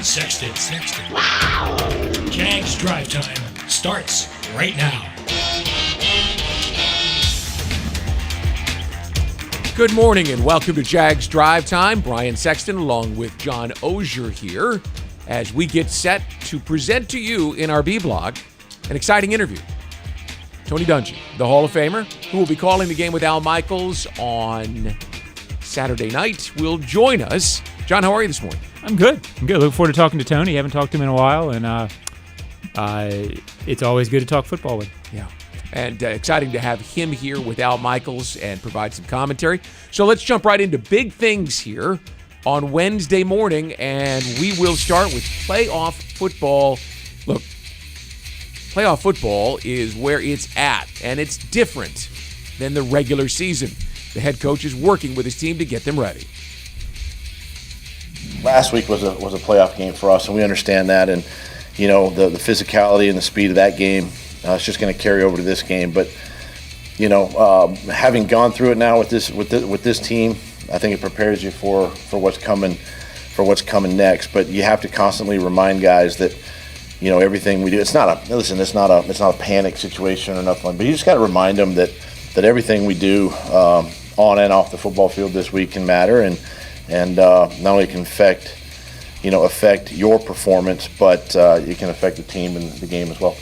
Sexton. Wow! Jags Drive Time starts right now. Good morning and welcome to Jags Drive Time. Brian Sexton along with John Oesher here as we get set to present to you in our B-Blog an exciting interview. Tony Dungy, the Hall of Famer, who will be calling the game with Al Michaels on Saturday night, will join us. John, how are you this morning? I'm good. Looking forward to talking to Tony. Haven't talked to him in a while, and it's always good to talk football with. Yeah, and exciting to have him here with Al Michaels and provide some commentary. So let's jump right into big things here on Wednesday morning, and we will start with playoff football. Look, playoff football is where it's at, and it's different than the regular season. The head coach is working with his team to get them ready. Last week was a playoff game for us, and we understand that. And you know the physicality and the speed of that game, it's just going to carry over to this game. But you know, having gone through it now with this team, I think it prepares you for what's coming next. But you have to constantly remind guys that you know everything we do. It's not a panic situation or nothing. But you just got to remind them that everything we do on and off the football field this week can matter, and not only can affect your performance, but it can affect the team and the game as well.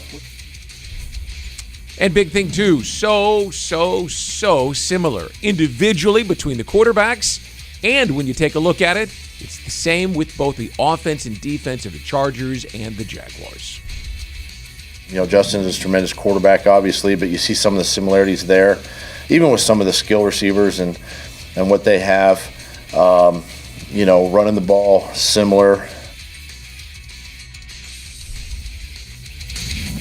And big thing too, so similar individually between the quarterbacks, and when you take a look at it, it's the same with both the offense and defense of the Chargers and the Jaguars. You know, Justin is a tremendous quarterback, obviously, but you see some of the similarities there, even with some of the skill receivers and what they have. You know, running the ball similar.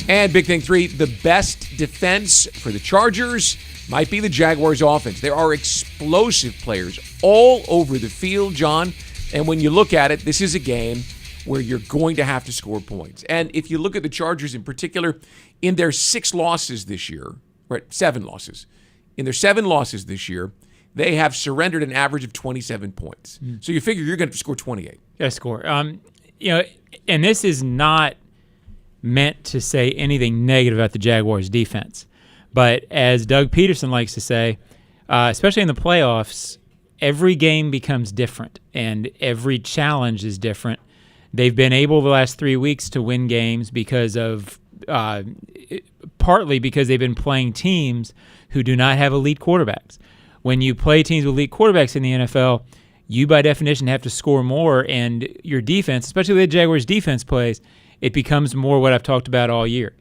And big thing 3, the best defense for the Chargers might be the Jaguars offense. There are explosive players all over the field, John. And when you look at it, this is a game where you're going to have to score points. And if you look at the Chargers in particular, in their 7 losses this year, in their 7 losses this year, they have surrendered an average of 27 points. So you figure you're going to score 28. Got to score. You know, and this is not meant to say anything negative about the Jaguars' defense. But as Doug Pederson likes to say, especially in the playoffs, every game becomes different and every challenge is different. They've been able the last 3 weeks to win games because of partly because they've been playing teams who do not have elite quarterbacks. When you play teams with elite quarterbacks in the NFL, you by definition have to score more, and your defense, especially the Jaguars' defense plays, it becomes more what I've talked about all year.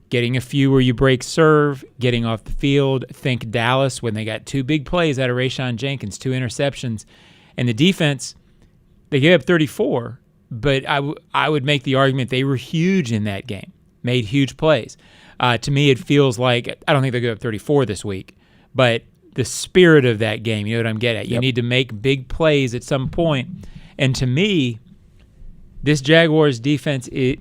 Getting a few where you break serve, getting off the field. Think Dallas when they got 2 big plays out of Rayshon Jenkins, 2 interceptions. And the defense, they gave up 34, but I would make the argument they were huge in that game, made huge plays. To me, it feels like, I don't think they'll give up 34 this week, but the spirit of that game, you know what I'm getting at. You need to make big plays at some point. And to me, this Jaguars defense, it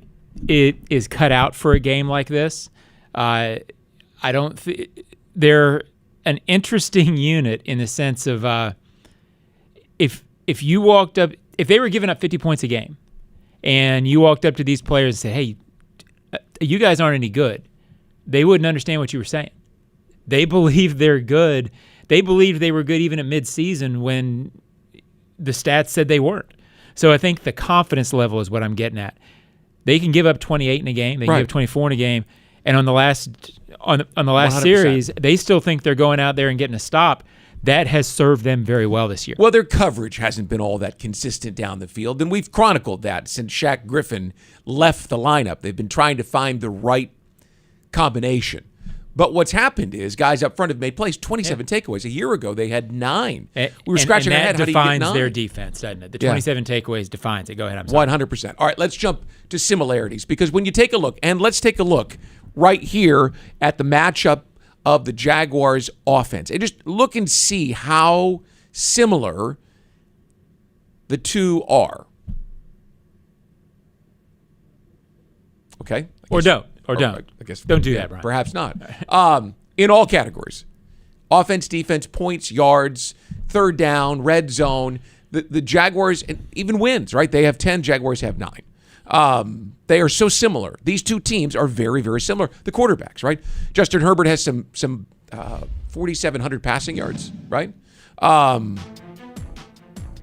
is cut out for a game like this. They're an interesting unit in the sense of if you walked up, if they were giving up 50 points a game, and you walked up to these players and said, "Hey, you guys aren't any good," they wouldn't understand what you were saying. They believe they're good. They believed they were good even at midseason when the stats said they weren't. So I think the confidence level is what I'm getting at. They can give up 28 in a game. They can give up 24 in a game. And on the last series, they still think they're going out there and getting a stop. That has served them very well this year. Well, their coverage hasn't been all that consistent down the field, and we've chronicled that since Shaq Griffin left the lineup. They've been trying to find the right combination. But what's happened is guys up front have made plays, 27 takeaways. A year ago, they had 9. We were scratching our head. That defines defines their defense, doesn't it? The 27 takeaways defines it. Go ahead. I'm sorry. 100%. All right, let's jump to similarities, because when you take a look, and let's take a look right here at the matchup of the Jaguars offense, and just look and see how similar the two are. Okay? Or don't. I guess don't do that, Brian. Perhaps not. In all categories. Offense, defense, points, yards, third down, red zone. the Jaguars, and even wins, right? They have 10, Jaguars have 9. They are so similar. These two teams are very, very similar. The quarterbacks, right? Justin Herbert has some 4,700 passing yards, right?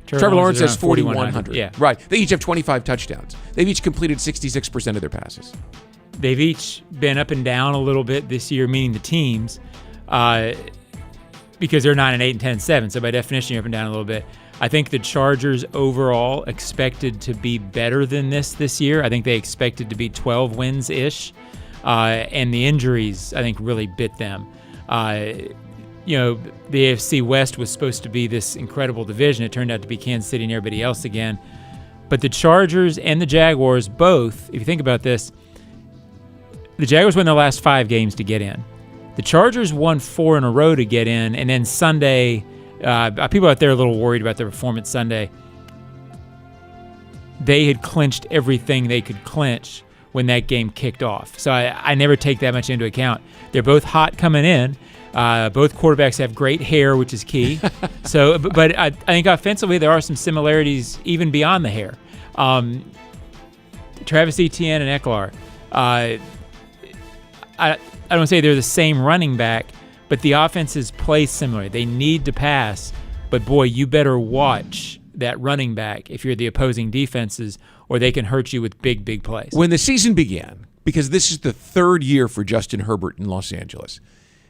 Trevor Lawrence has 4,100. Yeah. Right. They each have 25 touchdowns. They've each completed 66% of their passes. They've each been up and down a little bit this year, meaning the teams, because they're 9-8 and 10-7. So by definition, you're up and down a little bit. I think the Chargers overall expected to be better than this year. I think they expected to be 12 wins-ish. And the injuries, I think, really bit them. The AFC West was supposed to be this incredible division. It turned out to be Kansas City and everybody else again. But the Chargers and the Jaguars both, if you think about this, the Jaguars won their last 5 games to get in. The Chargers won 4 in a row to get in, and then Sunday, people out there are a little worried about their performance Sunday. They had clinched everything they could clinch when that game kicked off. So I never take that much into account. They're both hot coming in. Both quarterbacks have great hair, which is key. But I think offensively there are some similarities even beyond the hair. Travis Etienne and Eckler. I don't say they're the same running back, but the offenses play similar. They need to pass, but boy, you better watch that running back if you're the opposing defenses, or they can hurt you with big, big plays. When the season began, because this is the 3rd year for Justin Herbert in Los Angeles,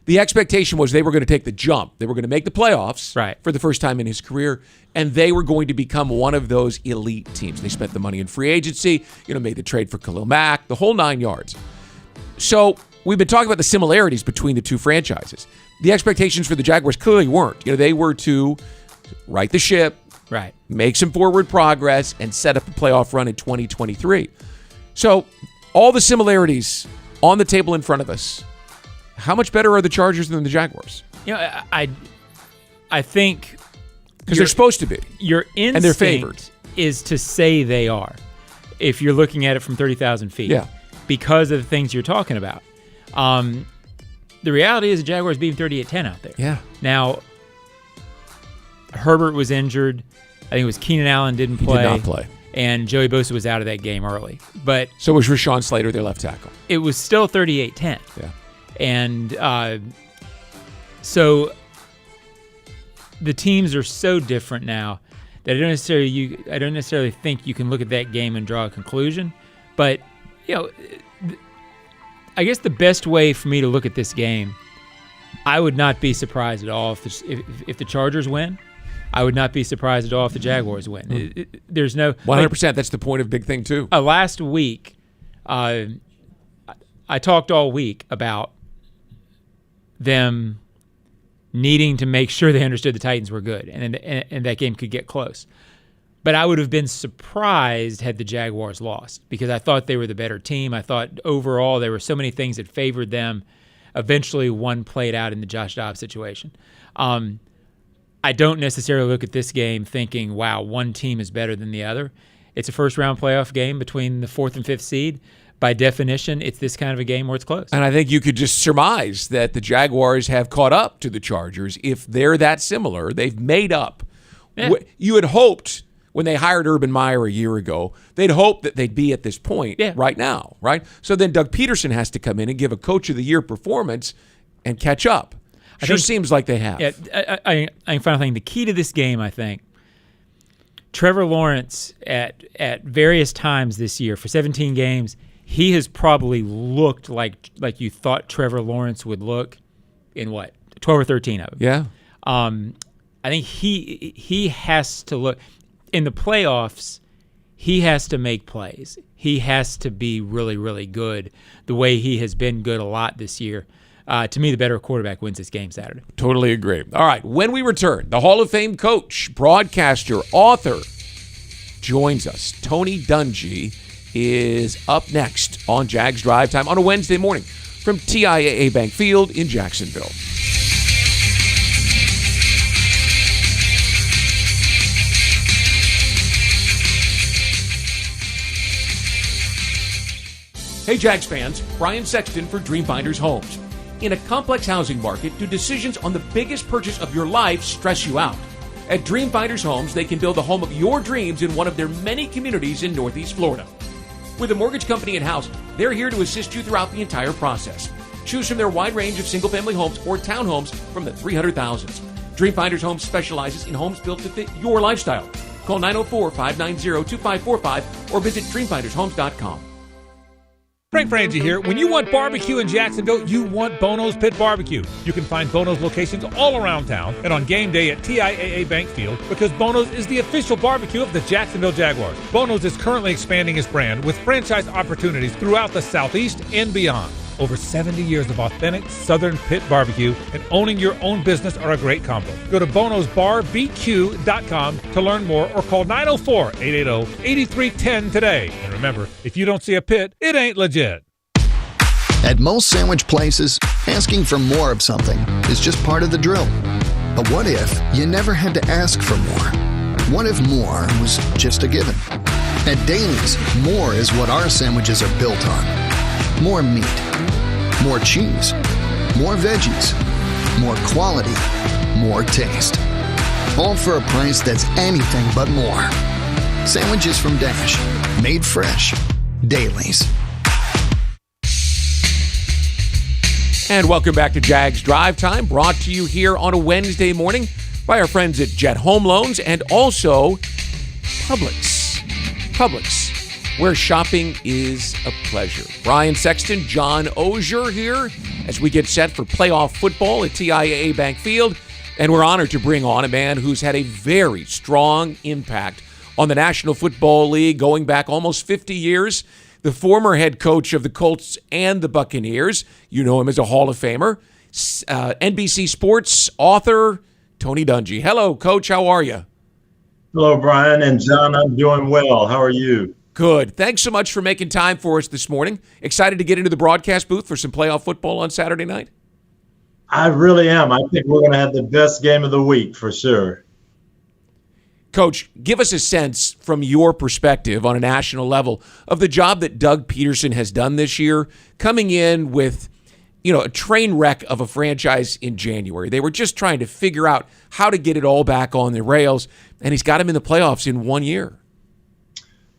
the expectation was they were going to take the jump. They were going to make the playoffs for the first time in his career, and they were going to become one of those elite teams. They spent the money in free agency, made the trade for Khalil Mack, the whole 9 yards. So we've been talking about the similarities between the two franchises. The expectations for the Jaguars clearly weren't. They were to right the ship, make some forward progress, and set up a playoff run in 2023. So all the similarities on the table in front of us. How much better are the Chargers than the Jaguars? I think because they're supposed to be. Your instinct and they're favored. Is to say they are, if you're looking at it from 30,000 feet. Yeah. Because of the things you're talking about. The reality is the Jaguars beat 38-10 out there. Yeah. Now, Herbert was injured. I think it was Keenan Allen didn't play. He did not play. And Joey Bosa was out of that game early. But so was Rashawn Slater, their left tackle. It was still 38-10. Yeah. And so the teams are so different now that I don't necessarily think you can look at that game and draw a conclusion. But, I guess the best way for me to look at this game, I would not be surprised at all if the Chargers win. I would not be surprised at all if the Jaguars win. There's no 100%. That's the point of Big Thing too. Last week, I talked all week about them needing to make sure they understood the Titans were good and that game could get close. But I would have been surprised had the Jaguars lost because I thought they were the better team. I thought overall there were so many things that favored them. Eventually, one played out in the Josh Dobbs situation. I don't necessarily look at this game thinking, wow, one team is better than the other. It's a first-round playoff game between the 4th and 5th seed. By definition, it's this kind of a game where it's close. And I think you could just surmise that the Jaguars have caught up to the Chargers. If they're that similar, they've made up. Yeah. You had hoped when they hired Urban Meyer a year ago, they'd hoped that they'd be at this point right now, right? So then Doug Pederson has to come in and give a Coach of the Year performance and catch up. Seems like they have. Yeah, I final thing. The key to this game, I think, Trevor Lawrence at various times this year for 17 games, he has probably looked like you thought Trevor Lawrence would look in 12 or 13 of them. Yeah. I think he has to look in the playoffs. He has to make plays. He has to be really, really good the way he has been good a lot this year. To me, the better quarterback wins this game Saturday. Totally agree. All right, when we return, the Hall of Fame coach, broadcaster, author joins us. Tony Dungy is up next on Jags Drive Time on a Wednesday morning from TIAA Bank Field in Jacksonville. Hey Jags fans, Brian Sexton for Dreamfinders Homes. In a complex housing market, do decisions on the biggest purchase of your life stress you out? At Dreamfinders Homes, they can build the home of your dreams in one of their many communities in Northeast Florida. With a mortgage company in-house, they're here to assist you throughout the entire process. Choose from their wide range of single-family homes or townhomes from the 300,000s. Dreamfinders Homes specializes in homes built to fit your lifestyle. Call 904-590-2545 or visit dreamfindershomes.com. Frank Frangie here. When you want barbecue in Jacksonville, you want Bono's Pit Barbecue. You can find Bono's locations all around town and on game day at TIAA Bank Field because Bono's is the official barbecue of the Jacksonville Jaguars. Bono's is currently expanding its brand with franchise opportunities throughout the Southeast and beyond. Over 70 years of authentic Southern pit barbecue and owning your own business are a great combo. Go to bonosbarbq.com to learn more or call 904-880-8310 today. And remember, if you don't see a pit, it ain't legit. At most sandwich places, asking for more of something is just part of the drill. But what if you never had to ask for more? What if more was just a given? At Daly's, more is what our sandwiches are built on. More meat, more cheese, more veggies, more quality, more taste. All for a price that's anything but more. Sandwiches from Dash, made fresh. Daly's. And welcome back to Jags Drive Time, brought to you here on a Wednesday morning by our friends at Jet Home Loans and also Publix. Publix, where shopping is a pleasure. Brian Sexton, John Oesher here as we get set for playoff football at TIAA Bank Field. And we're honored to bring on a man who's had a very strong impact on the National Football League going back almost 50 years. The former head coach of the Colts and the Buccaneers. You know him as a Hall of Famer. NBC Sports author, Tony Dungy. Hello, Coach. How are you? Hello, Brian and John. I'm doing well. How are you? Good. Thanks so much for making time for us this morning. Excited to get into the broadcast booth for some playoff football on Saturday night? I really am. I think we're going to have the best game of the week for sure. Coach, give us a sense from your perspective on a national level of the job that Doug Pederson has done this year, coming in with, a train wreck of a franchise in January. They were just trying to figure out how to get it all back on the rails, and he's got him in the playoffs in 1 year.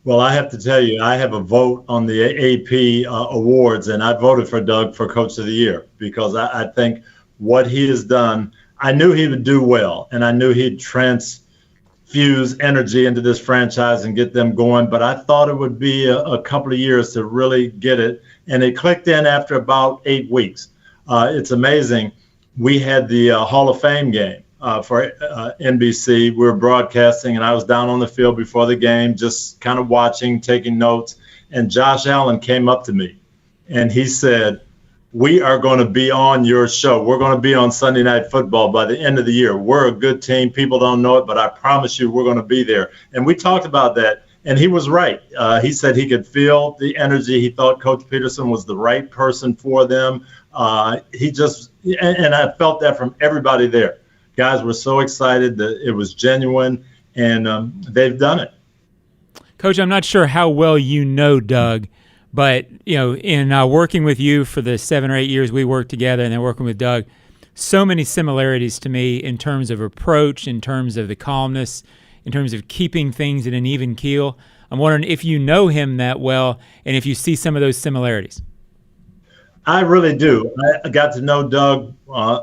Well, I have to tell you, I have a vote on the AP awards, and I voted for Doug for Coach of the Year because I think what he has done, I knew he would do well, and I knew he'd transfuse energy into this franchise and get them going, but I thought it would be a couple of years to really get it, and it clicked in after about 8 weeks. It's amazing. We had the Hall of Fame game. For NBC. We were broadcasting, and I was down on the field before the game, just kind of watching, taking notes. And Josh Allen came up to me, and he said, "We are going to be on your show. We're going to be on Sunday Night Football by the end of the year. We're a good team. People don't know it, but I promise you we're going to be there." And we talked about that, and he was right. He said he could feel the energy. He thought Coach Pederson was the right person for them. And I felt that from everybody there. Guys were so excited that it was genuine, and they've done it. Coach, I'm not sure how well you know Doug, but in working with you for the 7 or 8 years we worked together and then working with Doug, so many similarities to me in terms of approach, in terms of the calmness, in terms of keeping things at an even keel. I'm wondering if you know him that well and if you see some of those similarities. I really do. I got to know Doug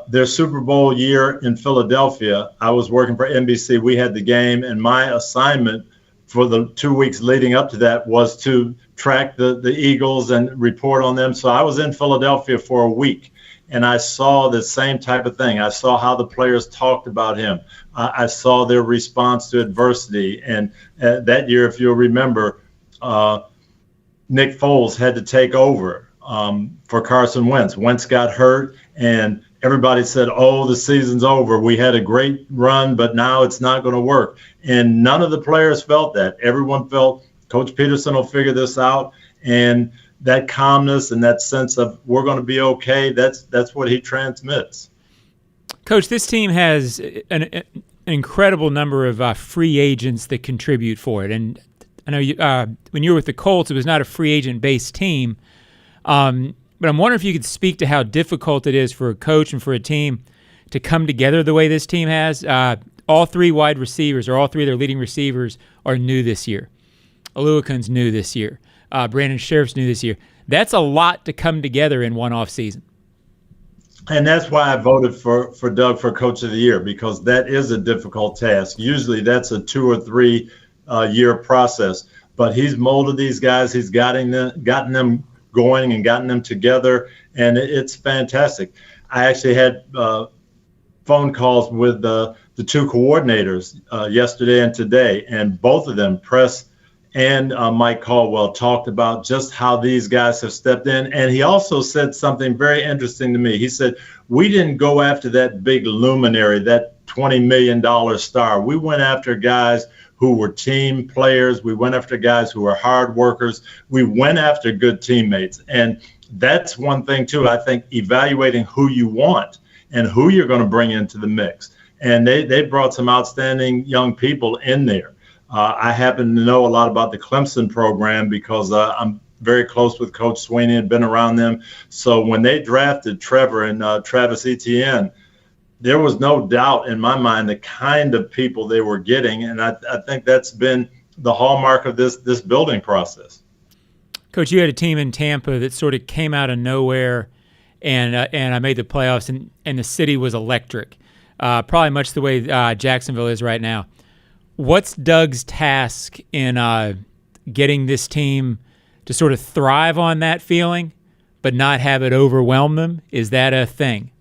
their Super Bowl year in Philadelphia. I was working for NBC. We had the game, and my assignment for the 2 weeks leading up to that was to track the Eagles and report on them. So I was in Philadelphia for a week, and I saw the same type of thing. I saw how the players talked about him. I saw their response to adversity. And that year, if you'll remember, Nick Foles had to take over for Carson Wentz. Wentz got hurt, and everybody said, "Oh, the season's over. We had a great run, but now it's not going to work." And none of the players felt that. Everyone felt Coach Pederson will figure this out. And that calmness and that sense of we're going to be okay, that's what he transmits. Coach, this team has an incredible number of free agents that contribute for it. And I know when you were with the Colts, it was not a free agent-based team. But I'm wondering if you could speak to how difficult it is for a coach and for a team to come together the way this team has. all three wide receivers, or all three of their leading receivers, are new this year. Aluakun's new this year. Brandon Sheriff's new this year. That's a lot to come together in one off season. And that's why I voted for Doug for Coach of the Year, because that is a difficult task. Usually that's a 2 or 3 year process. But he's molded these guys. He's gotten them going and gotten them together, and it's fantastic. I actually had phone calls with the 2 coordinators yesterday and today, and both of them, Press and Mike Caldwell, talked about just how these guys have stepped in. And he also said something very interesting to me. He said, we didn't go after that big luminary, that $20 million star. We went after guys who were team players. We went after guys who were hard workers. We went after good teammates. And that's one thing, too, I think, evaluating who you want and who you're going to bring into the mix. And they brought some outstanding young people in there. I happen to know a lot about the Clemson program because I'm very close with Coach Sweeney and been around them. So when they drafted Trevor and Travis Etienne, there was no doubt in my mind the kind of people they were getting. And I think that's been the hallmark of this building process. Coach, you had a team in Tampa that sort of came out of nowhere and I made the playoffs, and the city was electric, probably much the way Jacksonville is right now. What's Doug's task in getting this team to sort of thrive on that feeling but not have it overwhelm them? Is that a thing?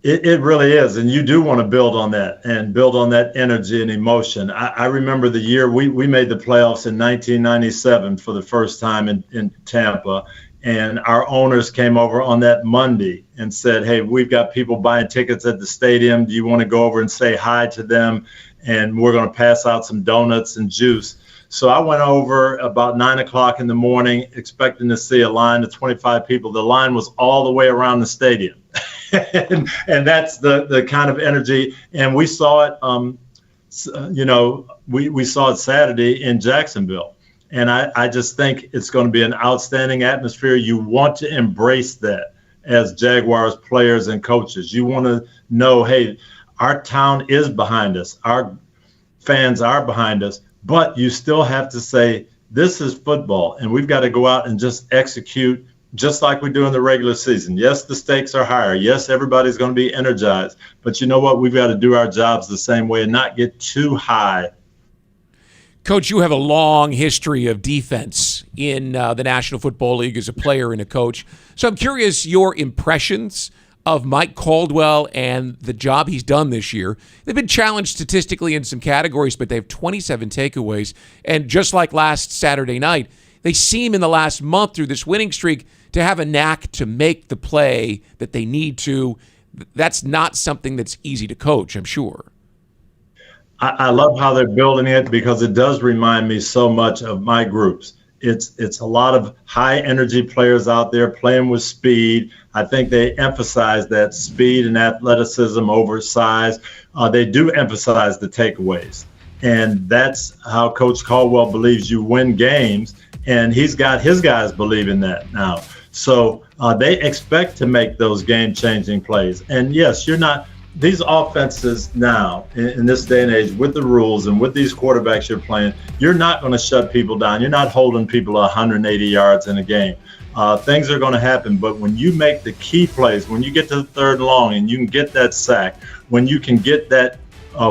It really is, and you do want to build on that and build on that energy and emotion. I remember the year we made the playoffs in 1997 for the first time in Tampa, and our owners came over on that Monday and said, hey, we've got people buying tickets at the stadium. Do you want to go over and say hi to them? And we're going to pass out some donuts and juice. So I went over about 9 o'clock in the morning, expecting to see a line of 25 people. The line was all the way around the stadium. and that's the kind of energy. And we saw it, we saw it Saturday in Jacksonville. And I just think it's going to be an outstanding atmosphere. You want to embrace that as Jaguars players and coaches. You want to know, hey, our town is behind us. Our fans are behind us. But you still have to say, this is football, and we've got to go out and just execute just like we do in the regular season. Yes, the stakes are higher. Yes, everybody's going to be energized. But you know what? We've got to do our jobs the same way and not get too high. Coach, you have a long history of defense in the National Football League as a player and a coach. So I'm curious your impressions of Mike Caldwell and the job he's done this year. They've been challenged statistically in some categories, but they have 27 takeaways. And just like last Saturday night, they seem in the last month through this winning streak to have a knack to make the play that they need to. That's not something that's easy to coach, I'm sure. I love how they're building it because it does remind me so much of my groups. It's a lot of high energy players out there playing with speed. I think they emphasize that speed and athleticism over size. They do emphasize the takeaways. And that's how Coach Caldwell believes you win games. And he's got his guys believing that now. So they expect to make those game-changing plays. And yes, these offenses now, in this day and age, with the rules and with these quarterbacks you're playing, you're not going to shut people down. You're not holding people 180 yards in a game. Things are going to happen, but when you make the key plays, when you get to the third and long and you can get that sack, when you can get that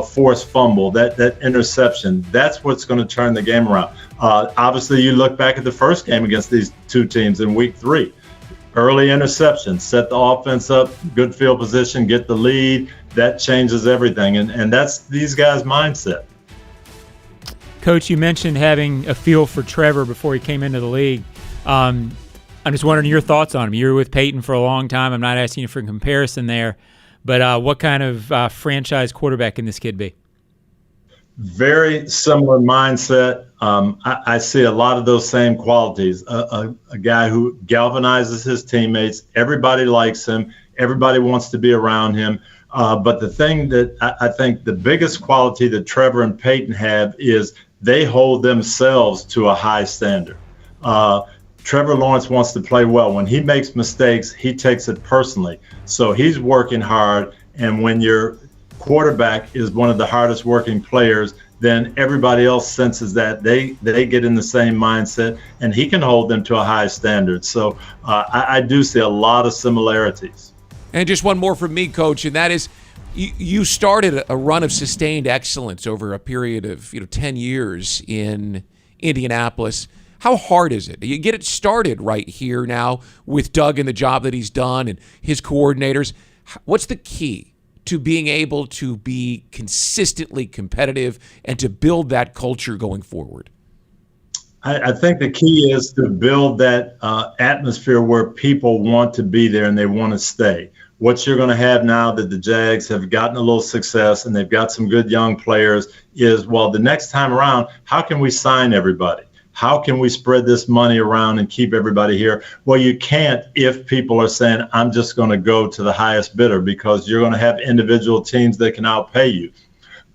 forced fumble, that interception, that's what's going to turn the game around. Obviously, you look back at the first game against these two teams in week 3. Early interception, set the offense up, good field position, get the lead. That changes everything, and that's these guys' mindset. Coach, you mentioned having a feel for Trevor before he came into the league. I'm just wondering your thoughts on him. You were with Peyton for a long time. I'm not asking you for a comparison there, but what kind of franchise quarterback can this kid be? Very similar mindset. I see a lot of those same qualities. A guy who galvanizes his teammates. Everybody likes him. Everybody wants to be around him. But the thing that I think the biggest quality that Trevor and Peyton have is they hold themselves to a high standard. Trevor Lawrence wants to play well. When he makes mistakes, he takes it personally. So he's working hard. And when you're quarterback is one of the hardest working players, then everybody else senses that they get in the same mindset, and he can hold them to a high standard. So I do see a lot of similarities. And just one more from me, Coach, and that is you started a run of sustained excellence over a period of 10 years in Indianapolis. How hard is it? You get it started right here now with Doug and the job that he's done and his coordinators. What's the key to being able to be consistently competitive and to build that culture going forward? I think the key is to build that atmosphere where people want to be there and they want to stay. What you're going to have now that the Jags have gotten a little success and they've got some good young players is, well, the next time around, how can we sign everybody? How can we spread this money around and keep everybody here? Well, you can't if people are saying, I'm just going to go to the highest bidder, because you're going to have individual teams that can outpay you.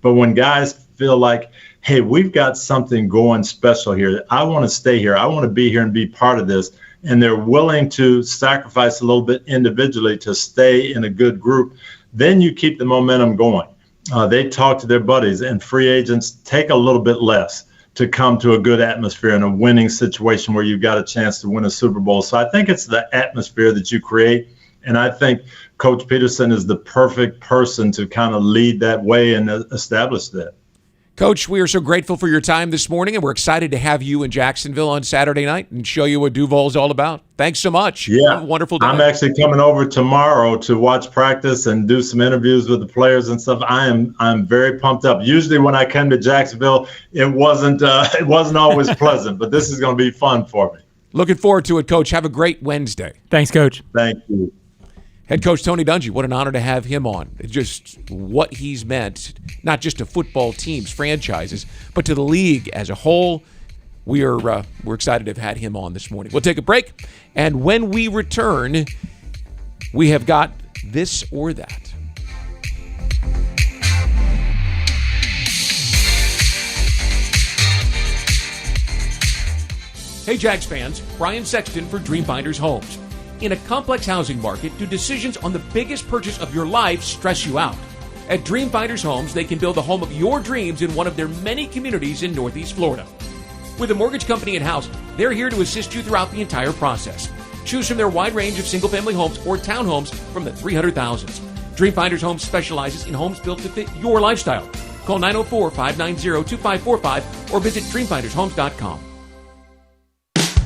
But when guys feel like, hey, we've got something going special here, I want to stay here, I want to be here and be part of this, and they're willing to sacrifice a little bit individually to stay in a good group, then you keep the momentum going. They talk to their buddies, and free agents take a little bit less to come to a good atmosphere in a winning situation where you've got a chance to win a Super Bowl. So I think it's the atmosphere that you create, and I think Coach Pederson is the perfect person to kind of lead that way and establish that. Coach, we are so grateful for your time this morning, and we're excited to have you in Jacksonville on Saturday night and show you what Duval is all about. Thanks so much. Yeah, Have a wonderful day. I'm actually coming over tomorrow to watch practice and do some interviews with the players and stuff. I'm very pumped up. Usually when I come to Jacksonville, it wasn't always pleasant, but this is going to be fun for me. Looking forward to it, Coach. Have a great Wednesday. Thanks, Coach. Thank you. Head coach Tony Dungy, what an honor to have him on. Just what he's meant, not just to football teams, franchises, but to the league as a whole. We're excited to have had him on this morning. We'll take a break, and when we return, we have got this or that. Hey, Jags fans, Brian Sexton for Dreamfinders Homes. In a complex housing market, do decisions on the biggest purchase of your life stress you out? At Dreamfinders Homes, they can build the home of your dreams in one of their many communities in Northeast Florida. With a mortgage company in-house, they're here to assist you throughout the entire process. Choose from their wide range of single-family homes or townhomes from the 300,000s. Dreamfinders Homes specializes in homes built to fit your lifestyle. Call 904-590-2545 or visit dreamfindershomes.com.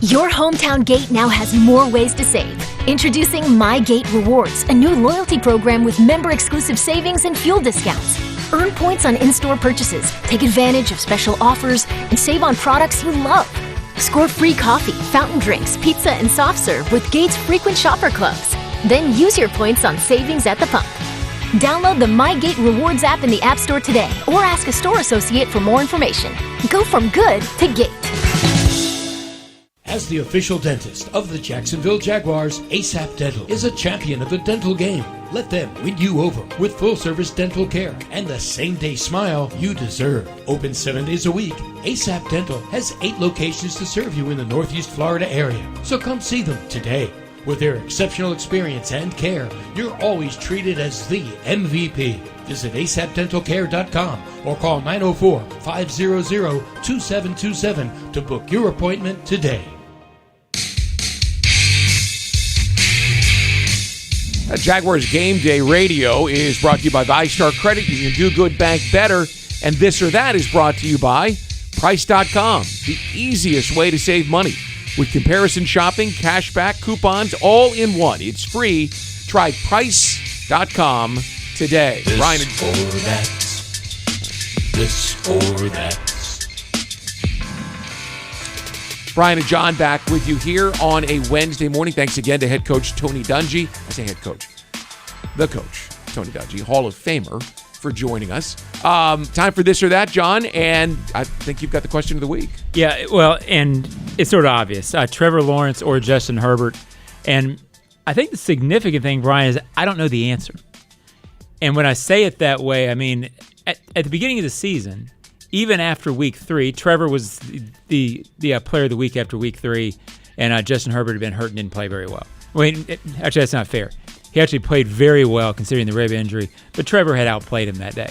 Your hometown gate now has more ways to save. Introducing My Gate Rewards, a new loyalty program with member-exclusive savings and fuel discounts. Earn points on in-store purchases, take advantage of special offers, and save on products you love. Score free coffee, fountain drinks, pizza, and soft serve with Gates frequent shopper clubs. Then use your points on savings at the pump. Download the My Gate Rewards app in the App Store today or ask a store associate for more information. Go from good to Gate. As the official dentist of the Jacksonville Jaguars, ASAP Dental is a champion of the dental game. Let them win you over with full-service dental care and the same-day smile you deserve. Open 7 days a week, ASAP Dental has 8 locations to serve you in the Northeast Florida area. So come see them today. With their exceptional experience and care, you're always treated as the MVP. Visit asapdentalcare.com or call 904-500-2727 to book your appointment today. Jaguars Game Day Radio is brought to you by VyStar Credit. You can do good, bank better. And This or That is brought to you by Price.com, the easiest way to save money. With comparison shopping, cashback, coupons, all in one. It's free. Try Price.com today. This Brian or that. This or that. Brian and John back with you here on a Wednesday morning. Thanks again to head coach Tony Dungy. I say head coach. The coach, Tony Dungy, Hall of Famer, for joining us. Time for This or That, John, and I think you've got the question of the week. Yeah, well, and it's sort of obvious. Trevor Lawrence or Justin Herbert. And I think the significant thing, Brian, is I don't know the answer. And when I say it that way, I mean, at the beginning of the season, even after week 3, Trevor was the player of the week after week 3, and Justin Herbert had been hurt and didn't play very well. Actually, that's not fair. He actually played very well considering the rib injury, but Trevor had outplayed him that day.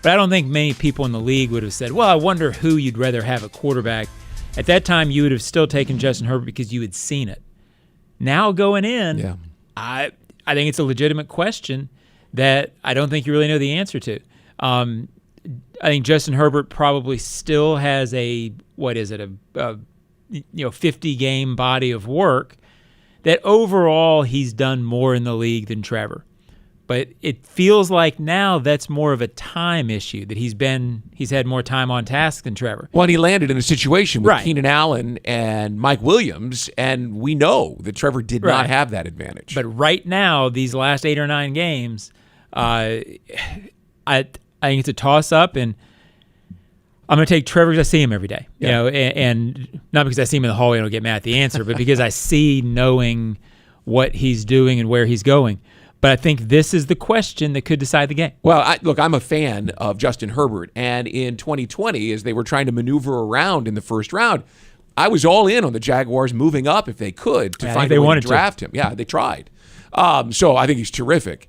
But I don't think many people in the league would have said, well, I wonder who you'd rather have at quarterback. At that time, you would have still taken Justin Herbert because you had seen it. Now going in, I think it's a legitimate question that I don't think you really know the answer to. I think Justin Herbert probably still has a 50-game body of work that overall he's done more in the league than Trevor. But it feels like now that's more of a time issue, that he's had more time on task than Trevor. Well, and he landed in a situation with Keenan Allen and Mike Williams, and we know that Trevor did not have that advantage. But right now, these last 8 or 9 games, I think it's a toss-up, and I'm going to take Trevor because I see him every day. You know, and not because I see him in the hallway and I'll get mad at the answer, but because I see knowing what he's doing and where he's going. But I think this is the question that could decide the game. Well, look, I'm a fan of Justin Herbert, and in 2020, as they were trying to maneuver around in the first round, I was all in on the Jaguars moving up if they could to find a way to draft him. Yeah, they tried. So I think he's terrific.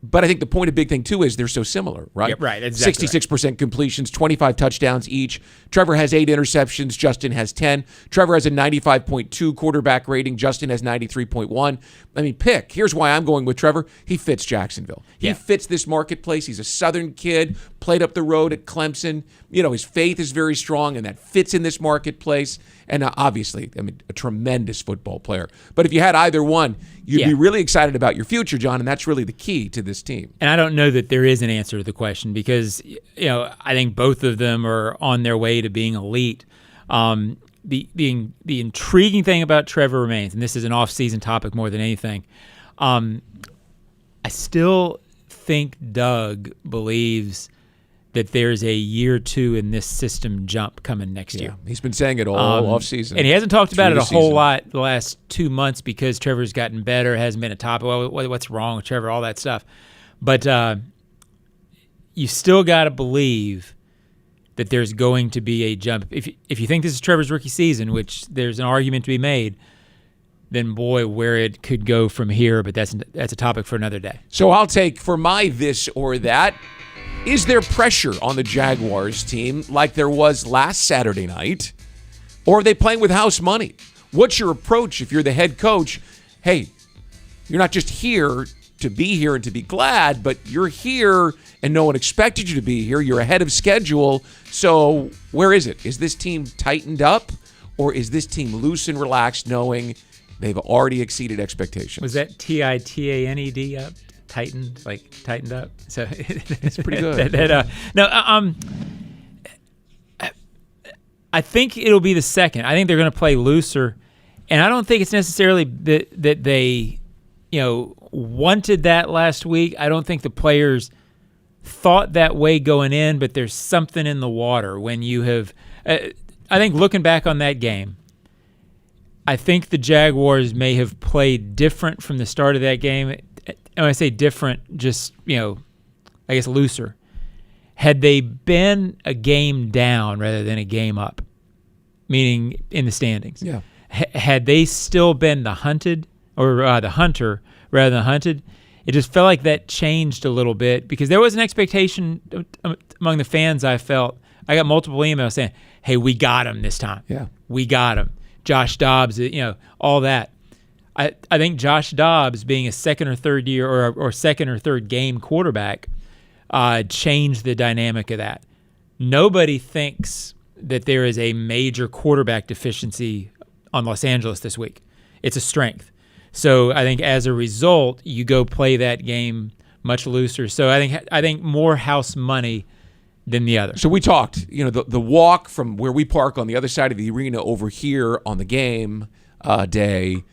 But I think the point of big thing, too, is they're so similar, right? Yep, right, exactly. 66% completions, 25 touchdowns each. Trevor has 8 interceptions. Justin has 10. Trevor has a 95.2 quarterback rating. Justin has 93.1. I mean, pick. Here's why I'm going with Trevor. He fits Jacksonville. He fits this marketplace. He's a Southern kid, played up the road at Clemson. You know, his faith is very strong, and that fits in this marketplace. And obviously, I mean, a tremendous football player. But if you had either one, you'd be really excited about your future, John, and that's really the key to this team. And I don't know that there is an answer to the question because, you know, I think both of them are on their way to being elite. The intriguing thing about Trevor remains, and this is an off-season topic more than anything, I still think Doug believes that there's a year 2 in this system jump coming next year. He's been saying it all offseason. And he hasn't talked about it a whole lot the last 2 months because Trevor's gotten better, hasn't been a topic. Well, what's wrong with Trevor, all that stuff. But you still got to believe that there's going to be a jump. If you think this is Trevor's rookie season, which there's an argument to be made, then boy, where it could go from here, but that's a topic for another day. So I'll take for my this or that. Is there pressure on the Jaguars team like there was last Saturday night? Or are they playing with house money? What's your approach if you're the head coach? Hey, you're not just here to be here and to be glad, but you're here and no one expected you to be here. You're ahead of schedule. So where is it? Is this team tightened up or is this team loose and relaxed knowing they've already exceeded expectations? Was that TITANED up? Tightened up. So it's pretty good. I think it'll be the second. I think they're going to play looser, and I don't think it's necessarily that they, wanted that last week. I don't think the players thought that way going in, but there's something in the water when you have. I think looking back on that game, I think the Jaguars may have played different from the start of that game. And when I say different, just, I guess looser. Had they been a game down rather than a game up, meaning in the standings, had they still been the hunted or the hunter rather than hunted, it just felt like that changed a little bit because there was an expectation among the fans. I felt I got multiple emails saying, "Hey, we got him this time. Yeah, we got him." Josh Dobbs, all that. I think Josh Dobbs being a second or third year or second or third game quarterback changed the dynamic of that. Nobody thinks that there is a major quarterback deficiency on Los Angeles this week. It's a strength. So I think as a result, you go play that game much looser. So I think more house money than the other. So we talked, the walk from where we park on the other side of the arena over here on the game day.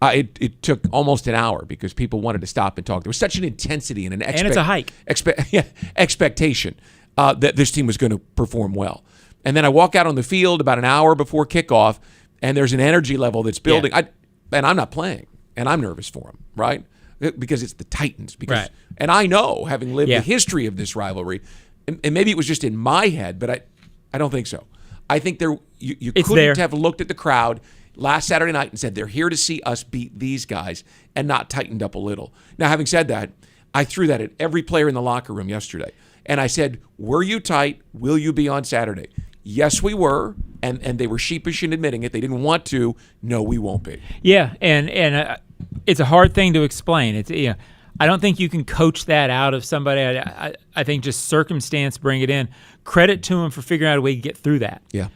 It took almost an hour because people wanted to stop and talk. There was such an intensity and and it's a hike. Expectation that this team was going to perform well. And then I walk out on the field about an hour before kickoff, and there's an energy level that's building. Yeah. And I'm not playing, and I'm nervous for them, right? Because it's the Titans. Right. And I know, having lived the history of this rivalry, and maybe it was just in my head, but I don't think so. I think you couldn't have looked at the crowd last Saturday night and said they're here to see us beat these guys and not tightened up a little. Now, having said that, I threw that at every player in the locker room yesterday. And I said, were you tight? Will you be on Saturday? Yes, we were. And they were sheepish in admitting it. They didn't want to. No, we won't be. Yeah, and it's a hard thing to explain. It's I don't think you can coach that out of somebody. I think just circumstance, bring it in. Credit to him for figuring out a way to get through that. Yeah.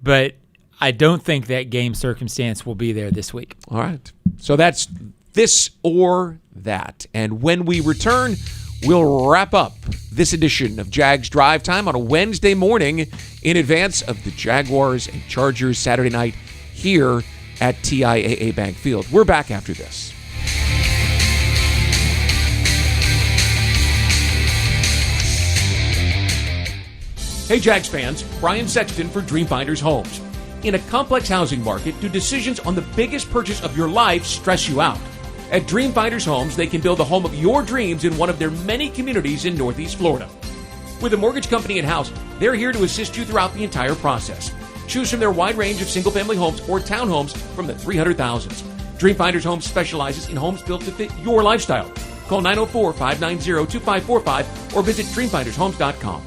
But I don't think that game circumstance will be there this week. All right. So that's this or that. And when we return, we'll wrap up this edition of Jags Drive Time on a Wednesday morning in advance of the Jaguars and Chargers Saturday night here at TIAA Bank Field. We're back after this. Hey Jags fans, Brian Sexton for Dreamfinders Homes. In a complex housing market, do decisions on the biggest purchase of your life stress you out? At Dreamfinders Homes, they can build the home of your dreams in one of their many communities in Northeast Florida. With a mortgage company in-house, they're here to assist you throughout the entire process. Choose from their wide range of single-family homes or townhomes from the 300,000s. Dreamfinders Homes specializes in homes built to fit your lifestyle. Call 904-590-2545 or visit dreamfindershomes.com.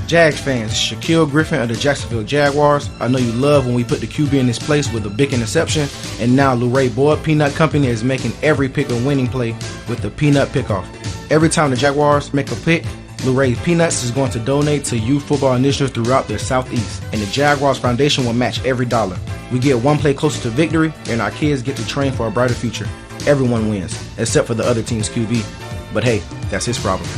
Jags fans, Shaquille Griffin of the Jacksonville Jaguars. I know you love when we put the QB in his place with a big interception, and now Luray Boyd Peanut Company is making every pick a winning play with the Peanut Pickoff. Every time the Jaguars make a pick, Luray Peanuts is going to donate to youth football initiatives throughout the Southeast, and the Jaguars Foundation will match every dollar. We get one play closer to victory, and our kids get to train for a brighter future. Everyone wins, except for the other team's QB. But hey, that's his problem.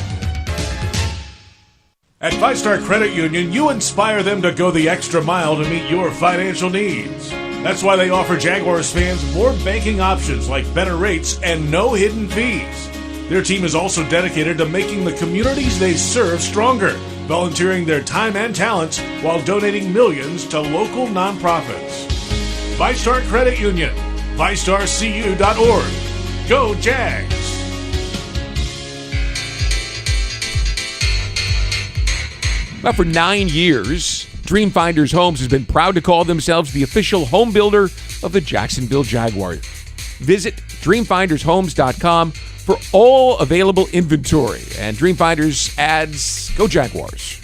At Five Star Credit Union, you inspire them to go the extra mile to meet your financial needs. That's why they offer Jaguars fans more banking options like better rates and no hidden fees. Their team is also dedicated to making the communities they serve stronger, volunteering their time and talents while donating millions to local nonprofits. Five Star Credit Union, ViStarCU.org. Go Jags! Well, for 9 years, Dreamfinders Homes has been proud to call themselves the official home builder of the Jacksonville Jaguars. Visit dreamfindershomes.com for all available inventory. And Dreamfinders adds, go Jaguars.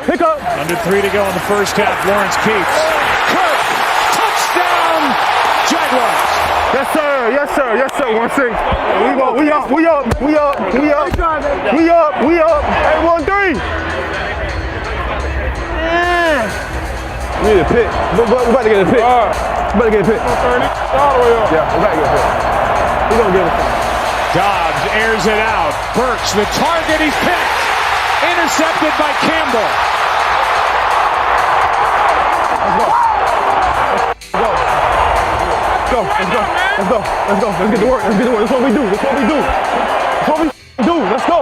Pick up. Under 3 to go in the first half. Lawrence keeps. Touchdown, Jaguars. Yes, sir. Yes, sir. Yes, sir. 1-6. We up. Hey, 1-3. We need a pick. We're about to get a pick. All the way up. Yeah, we're about to get a pick. He's going to get it. Dobbs airs it out. Burks, the target. He's picked. Intercepted by Campbell. Let's go. Let's get to work. That's what we do. Let's go.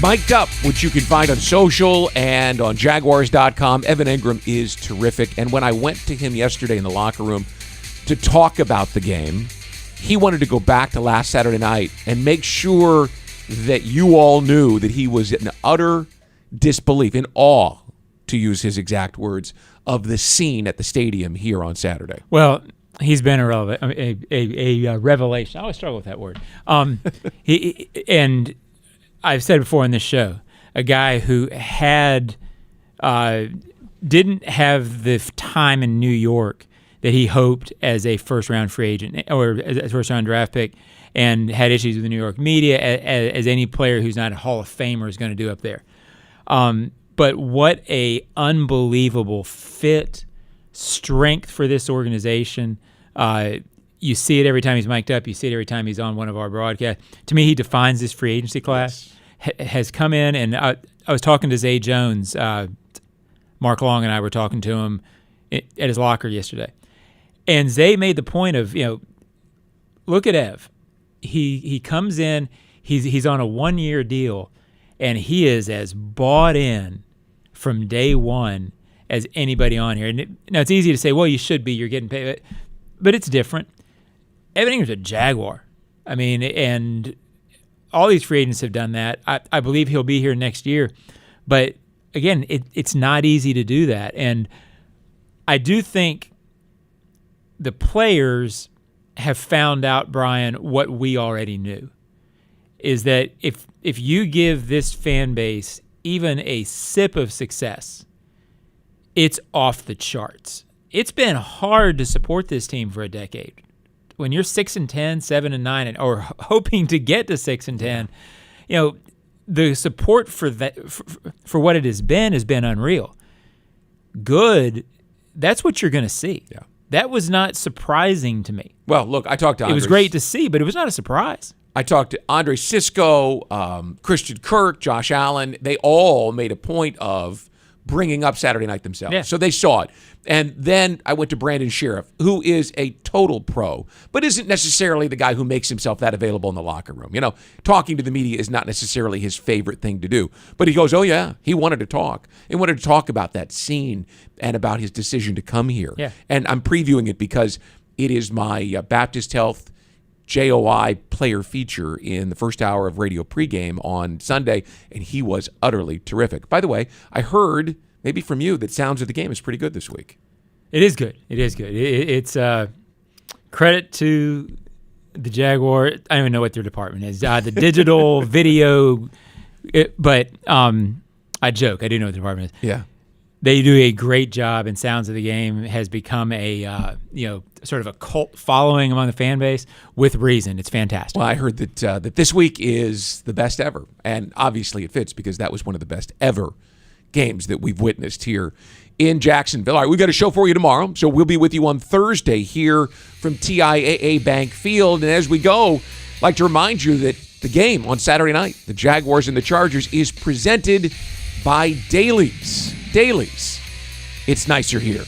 Mic'd Up, which you can find on social and on Jaguars.com. Evan Ingram is terrific. And when I went to him yesterday in the locker room to talk about the game, he wanted to go back to last Saturday night and make sure that you all knew that he was in utter disbelief, in awe, to use his exact words, of the scene at the stadium here on Saturday. Well, he's been a revelation. I always struggle with that word. And I've said before in this show, a guy who didn't have the time in New York that he hoped as a first-round free agent or as a first-round draft pick, and had issues with the New York media, as any player who's not a Hall of Famer is going to do up there. But what a unbelievable fit, strength for this organization. You see it every time he's mic'd up. You see it every time he's on one of our broadcasts. To me, he defines this free agency class. Has come in, and I was talking to Zay Jones. Mark Long and I were talking to him at his locker yesterday. And Zay made the point of, look at Ev. He comes in, he's on a 1-year deal, and he is as bought in from day one as anybody on here. And now it's easy to say, well, you should be, you're getting paid, but it's different. Evan Ingram's a Jaguar. I mean, and all these free agents have done that. I believe he'll be here next year. But, again, it's not easy to do that. And I do think the players have found out, Brian, what we already knew, is that if you give this fan base even a sip of success, it's off the charts. It's been hard to support this team for a decade. When you're 6-10, 7-9, or hoping to get to 6-10, the support for that for what it has been unreal. Good, that's what you're going to see. Yeah. That was not surprising to me. Well, look, I talked to Andre. It was great to see, but it was not a surprise. I talked to Andre Sisco, Christian Kirk, Josh Allen. They all made a point of bringing up Saturday night themselves. Yeah. So they saw it. And then I went to Brandon Sheriff, who is a total pro, but isn't necessarily the guy who makes himself that available in the locker room. Talking to the media is not necessarily his favorite thing to do. But he goes, oh, yeah, he wanted to talk. He wanted to talk about that scene and about his decision to come here. Yeah. And I'm previewing it because it is my Baptist Health JOI player feature in the first hour of radio pregame on Sunday, and he was utterly terrific. By the way, I heard, maybe from you, that Sounds of the Game is pretty good this week. It is good. It is good. It's credit to the Jaguar. I don't even know what their department is. The digital video, but I joke. I do know what the department is. Yeah. They do a great job, and Sounds of the Game has become a sort of a cult following among the fan base with reason. It's fantastic. Well, I heard that this week is the best ever, and obviously it fits because that was one of the best ever games that we've witnessed here in Jacksonville. All right, we've got a show for you tomorrow, so we'll be with you on Thursday here from TIAA Bank Field. And as we go, I'd like to remind you that the game on Saturday night, the Jaguars and the Chargers, is presented by Dailies. Dailies. It's nicer here.